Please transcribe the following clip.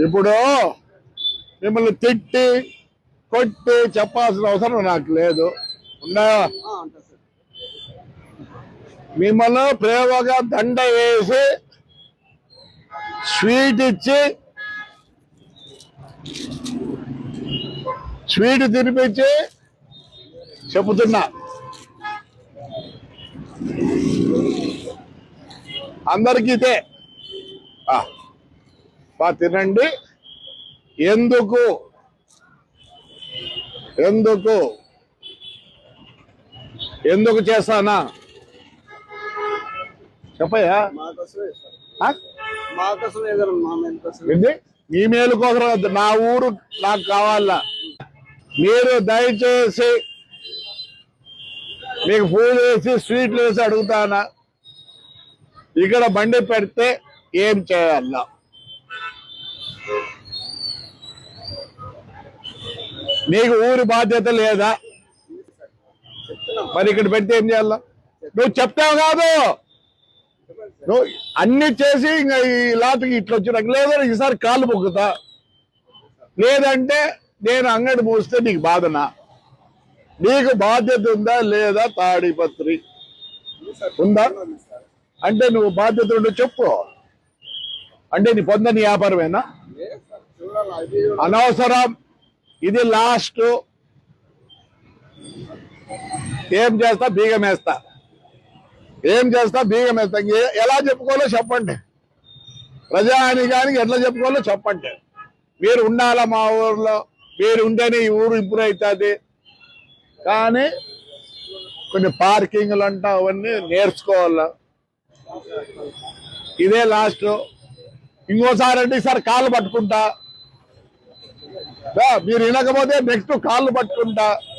ఇప్పుడు మిమ్మల్ని తిట్టి కొట్టి చెప్పాల్సిన అవసరం నాకు లేదు. ఉన్నాయా? మిమ్మల్ని ప్రేమగా దండ వేసి స్వీట్ ఇచ్చి స్వీట్ తినిపించి చెబుతున్నా, అందరికీ ఇదే తినండి. ఎందుకు ఎందుకు ఎందుకు చేస్తానా చెప్పయ్యా. మీ మేలు కోసం, నా ఊరు నాకు కావాలా. మీరు దయచేసి మీకు పూజ వేసి స్వీట్లు వేసి అడుగుతానా, ఇక్కడ బండి పెడితే ఏం చేయాలా? నీకు ఊరి బాధ్యత లేదా? మరి ఇక్కడ పెడితే ఏం చేయాలా? నువ్వు చెప్తావు కాదు, నువ్వు అన్ని చేసి ఇంకా ఈ లాటకి ఇట్లా వచ్చినాక లేదా ఈసారి కాళ్ళు మొక్కుతా, లేదంటే నేను అంగడి మూస్తే నీకు బాధనా? నీకు బాధ్యత ఉందా లేదా? తాడిపత్రి ఉందా అంటే నువ్వు బాధ్యత ఉంటే చెప్పు. అంటే నీ పొందని వ్యాపారమేనా? అనవసరం. ఇది లాస్ట్. ఏం చేస్తా? బీగం వేస్తా. ఏం చేస్తా? బీగం వేస్తా. ఎలా చెప్పుకోవాలో చెప్పండి. ప్రజానికానికి ఎట్లా చెప్పుకోవాలో చెప్పండి. మీరు ఉండాలా మా ఊర్లో, మీరు ఉంటేనే ఈ ఊరు ఇంప్రూవ్ అవుతుంది. కానీ కొన్ని పార్కింగ్లు అంటా అవన్నీ నేర్చుకోవాలా. ఇదే లాస్ట్. ఇంకోసారి అంటే ఈసారి కాళ్ళు పట్టుకుంటా, మీరు వినకపోతే నెక్స్ట్ కాళ్ళు పట్టుకుంటా.